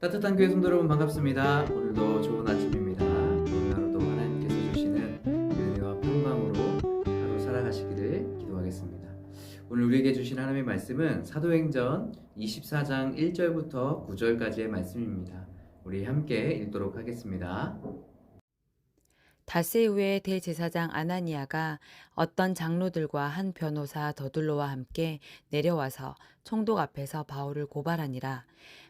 따뜻한 교회 성도 여러분 반갑습니다. 오늘도 좋은 아침입니다. 오늘 하루도 하나님께서 주시는 은혜와 평강으로 하루 살아가시기를 기도하겠습니다. 오늘 우리에게 주신 하나님의 말씀은 사도행전 24장 1절부터 9절까지의 말씀입니다. 우리 함께 읽도록 하겠습니다. 닷새 후에 대제사장 아나니아가 어떤 장로들과 한 변호사 더둘로와 함께 내려와서 총독 앞에서 바울을 고발하니라.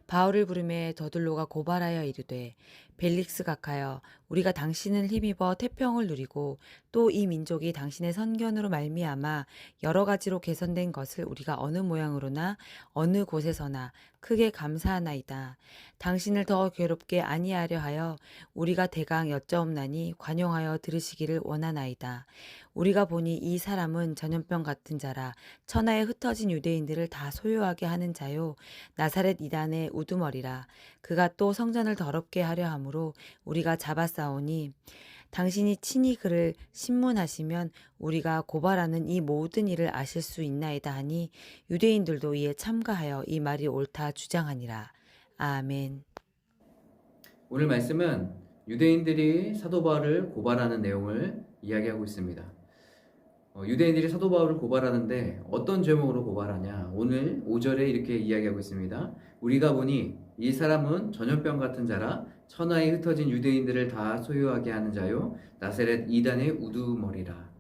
바울을 부르매 더둘로가 고발하여 이르되, 벨릭스 각하여, 우리가 당신을 힘입어 태평을 누리고 또 이 민족이 당신의 선견으로 말미암아 여러 가지로 개선된 것을 우리가 어느 모양으로나 어느 곳에서나 크게 감사하나이다. 당신을 더 괴롭게 아니하려 하여 우리가 대강 여짜옵나니 관용하여 들으시기를 원하나이다. 우리가 보니 이 사람은 전염병 같은 자라 천하에 흩어진 유대인들을 다 소유하게 하는 자요 나사렛 이단의 우두머리라. 그가 또 성전을 더럽게 하려 함으로 우리가 잡아싸우니 당신이 친히 그를 신문하시면 우리가 고발하는 이 모든 일을 아실 수 있나이다 하니 유대인들도 이에 참가하여 이 말이 옳다 주장하니라. 아멘. 오늘 말씀은 유대인들이 사도 바울을 고발하는 내용을 이야기하고 있습니다. 유대인들이 사도 바울을 고발하는데 어떤 제목으로 고발하냐? 오늘 5절에 이렇게 이야기하고 있습니다. 우리가 보니 이 사람은 전염병 같은 자라 천하에 흩어진 유대인들을 다 소유하게 하는 자요 나사렛 이단의 우두머리라.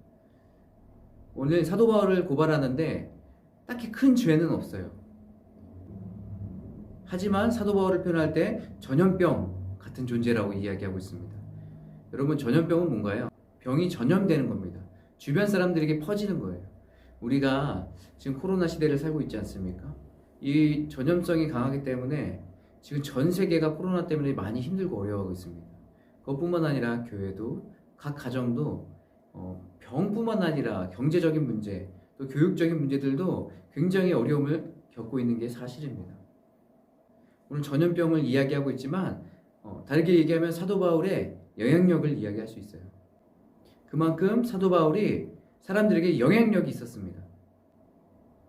오늘 사도 바울을 고발하는데 딱히 큰 죄는 없어요. 하지만 사도 바울을 표현할 때 전염병 같은 존재라고 이야기하고 있습니다. 여러분, 전염병은 뭔가요? 병이 전염되는 겁니다. 주변 사람들에게 퍼지는 거예요. 우리가 지금 코로나 시대를 살고 있지 않습니까? 이 전염성이 강하기 때문에 지금 전 세계가 코로나 때문에 많이 힘들고 어려워하고 있습니다. 그것뿐만 아니라 교회도, 각 가정도 병뿐만 아니라 경제적인 문제, 또 교육적인 문제들도 굉장히 어려움을 겪고 있는 게 사실입니다. 오늘 전염병을 이야기하고 있지만 다르게 얘기하면 사도 바울의 영향력을 이야기할 수 있어요. 그만큼 사도 바울이 사람들에게 영향력이 있었습니다.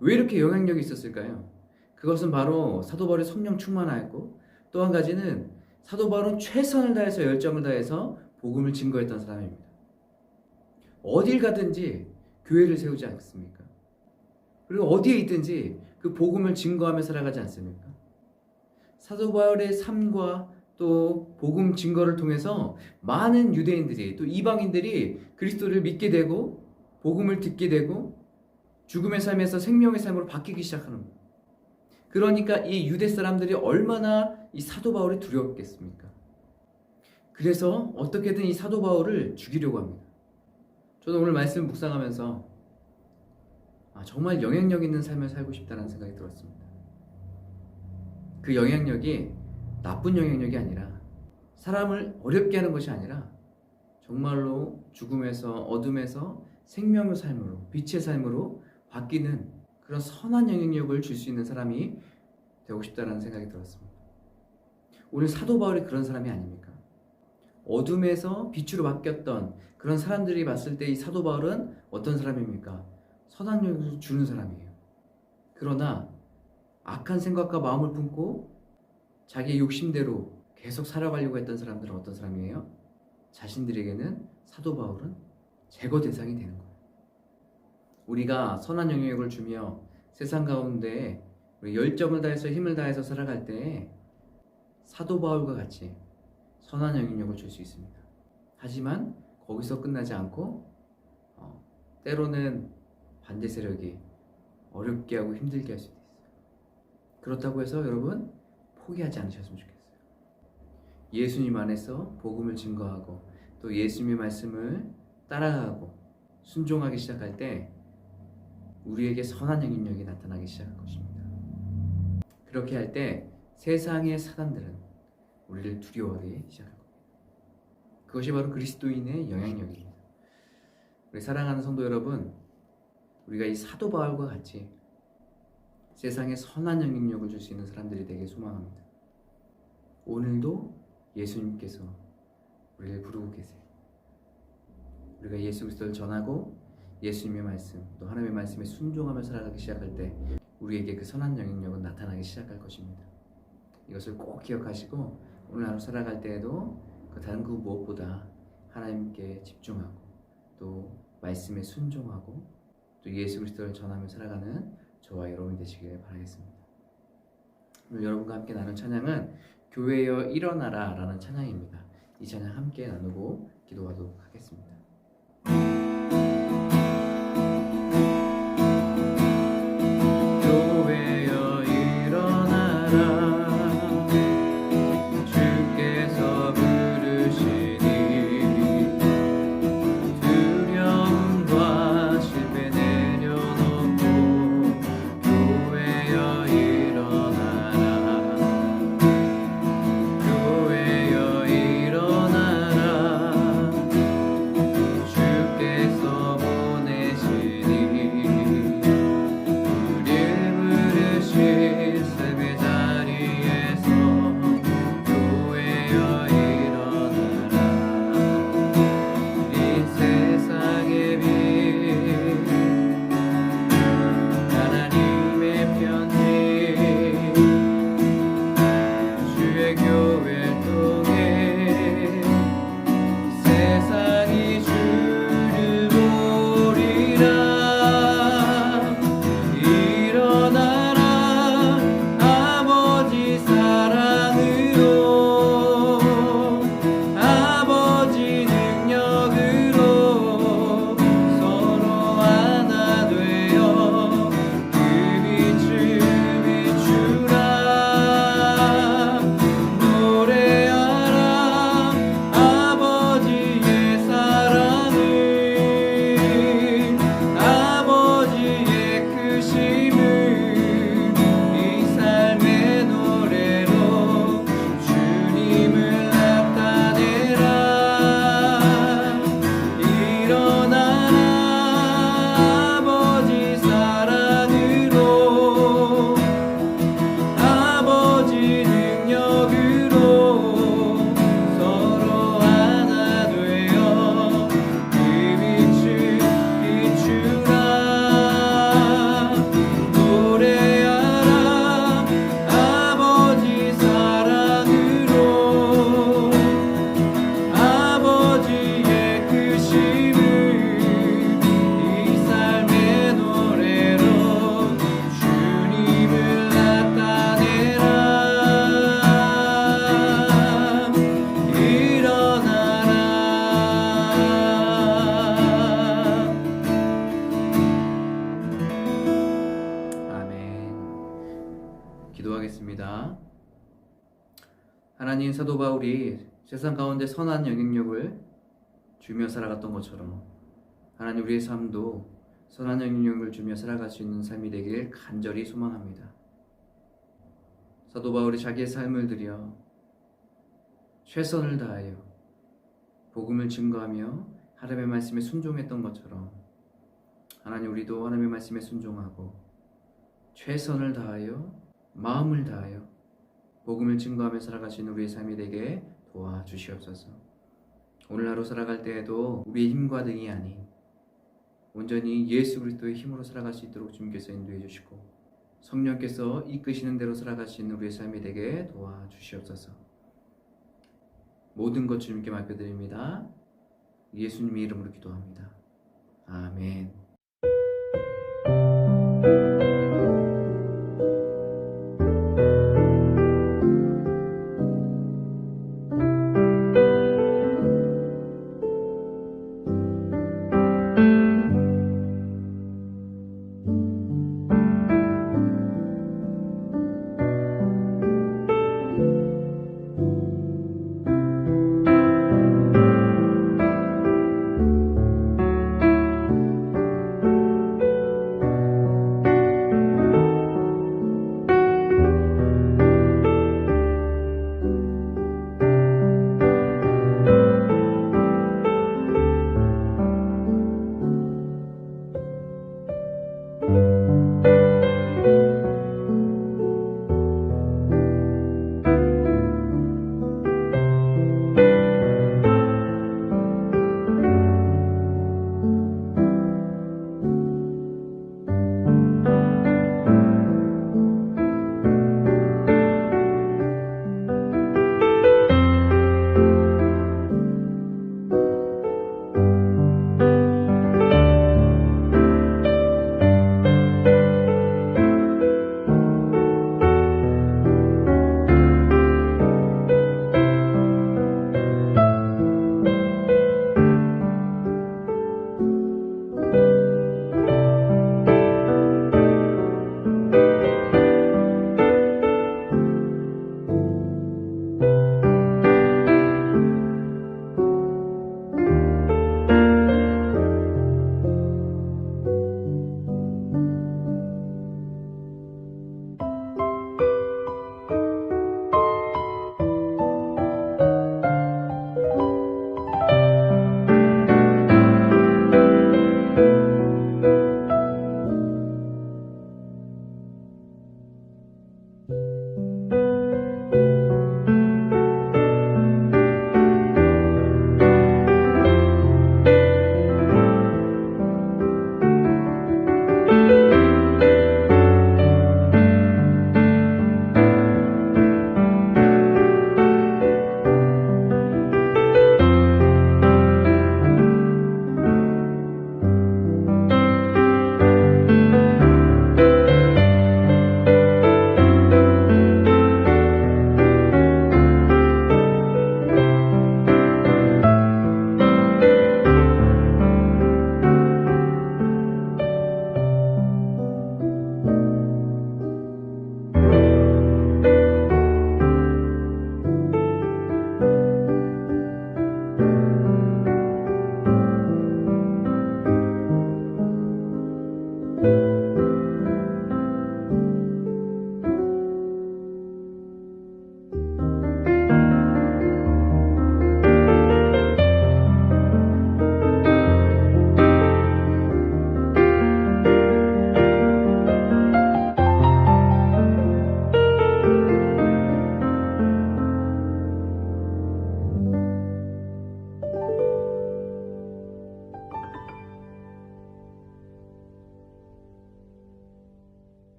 왜 이렇게 영향력이 있었을까요? 그것은 바로 사도 바울의 성령 충만하였고, 또 한 가지는 사도 바울은 최선을 다해서 열정을 다해서 복음을 증거했던 사람입니다. 어딜 가든지 교회를 세우지 않습니까? 그리고 어디에 있든지 그 복음을 증거하며 살아가지 않습니까? 사도 바울의 삶과 또 복음 증거를 통해서 많은 유대인들이 또 이방인들이 그리스도를 믿게 되고 복음을 듣게 되고 죽음의 삶에서 생명의 삶으로 바뀌기 시작하는 거예요. 그러니까 이 유대 사람들이 얼마나 이 사도 바울이 두려웠겠습니까? 그래서 어떻게든 이 사도 바울을 죽이려고 합니다. 저는 오늘 말씀 묵상하면서 정말 영향력 있는 삶을 살고 싶다는 생각이 들었습니다. 그 영향력이 나쁜 영향력이 아니라, 사람을 어렵게 하는 것이 아니라 정말로 죽음에서 어둠에서 생명의 삶으로, 빛의 삶으로 바뀌는 그런 선한 영향력을 줄 수 있는 사람이 되고 싶다는 생각이 들었습니다. 오늘 사도 바울이 그런 사람이 아닙니까? 어둠에서 빛으로 바뀌었던 그런 사람들이 봤을 때 이 사도 바울은 어떤 사람입니까? 선한 영향력을 주는 사람이에요. 그러나 악한 생각과 마음을 품고 자기의 욕심대로 계속 살아가려고 했던 사람들은 어떤 사람이에요? 자신들에게는 사도 바울은 제거 대상이 되는 거예요. 우리가 선한 영향력을 주며 세상 가운데 우리 열정을 다해서 힘을 다해서 살아갈 때 사도 바울과 같이 선한 영향력을 줄 수 있습니다. 하지만 거기서 끝나지 않고 때로는 반대 세력이 어렵게 하고 힘들게 할 수도 있어요. 그렇다고 해서 여러분 포기하지 않으셨으면 좋겠어요. 예수님 안에서 복음을 증거하고 또 예수님의 말씀을 따라가고 순종하기 시작할 때 우리에게 선한 영향력이 나타나기 시작할 것입니다. 그렇게 할 때 세상의 사단들은 우리를 두려워하기 시작할 겁니다. 그것이 바로 그리스도인의 영향력입니다. 우리 사랑하는 성도 여러분, 우리가 이 사도 바울과 같이 세상에 선한 영향력을 줄 수 있는 사람들이 되길 소망합니다. 오늘도 예수님께서 우리를 부르고 계세요. 우리가 예수 그리스도를 전하고 예수님의 말씀, 또 하나님의 말씀에 순종하며 살아가기 시작할 때 우리에게 그 선한 영향력은 나타나기 시작할 것입니다. 이것을 꼭 기억하시고 오늘 하루 살아갈 때에도 다른 그 무엇보다 하나님께 집중하고 또 말씀에 순종하고 또 예수 그리스도를 전하며 살아가는 저와 여러분이 되시길 바라겠습니다. 오늘 여러분과 함께 나눈 찬양은 교회여 일어나라 라는 찬양입니다. 이 찬양 함께 나누고 기도하도록 하겠습니다. 교회여 일어나라 주께서 부르시니 두려움과 실패 내려놓고 교회여 일어나라 교회여 일어나라 주께서 보내시니 우릴 부르실 삶의 자리에서 교회여 일어나라 이 세상의 빛 하나님의 편지 주의 교회를 통해 세상이 주를 보리라 일어나라 아버지 사랑으로 아버지 능력으로 서로 하나 되어 그 빛을 비추라 노래하라 아버지의 사랑을 아버지의 크심을 이 삶의 노래로 주님을 나타내라 일어나라 아버지 사랑으로 아버지 능력으로 서로 하나 되어 그 빛을 비추라 노래하라 아버지 사랑으로 아버지의 크심을 이 삶의 노래로 주님을 나타내라 일어나라 아멘. 기도하겠습니다. 하나님, 사도 바울이 세상 가운데 선한 영향력을 주며 살아갔던 것처럼 하나님 우리의 삶도 선한 영향력을 주며 살아갈 수 있는 삶이 되길 간절히 소망합니다. 사도 바울이 자기의 삶을 들여 최선을 다하여 복음을 증거하며 하나님의 말씀에 순종했던 것처럼 하나님 우리도 하나님의 말씀에 순종하고 최선을 다하여 마음을 다하여 복음을 증거하며 살아갈 수 있는 우리의 삶이 되게 도와주시옵소서. 오늘 하루 살아갈 때에도 우리의 힘과 등이 아닌 온전히 예수 그리스도의 힘으로 살아갈 수 있도록 주님께서 인도해 주시고 성령께서 이끄시는 대로 살아갈 수 있는 우리의 삶이 되게 도와주시옵소서. 모든 것 주님께 맡겨드립니다. 예수님의 이름으로 기도합니다. 아멘.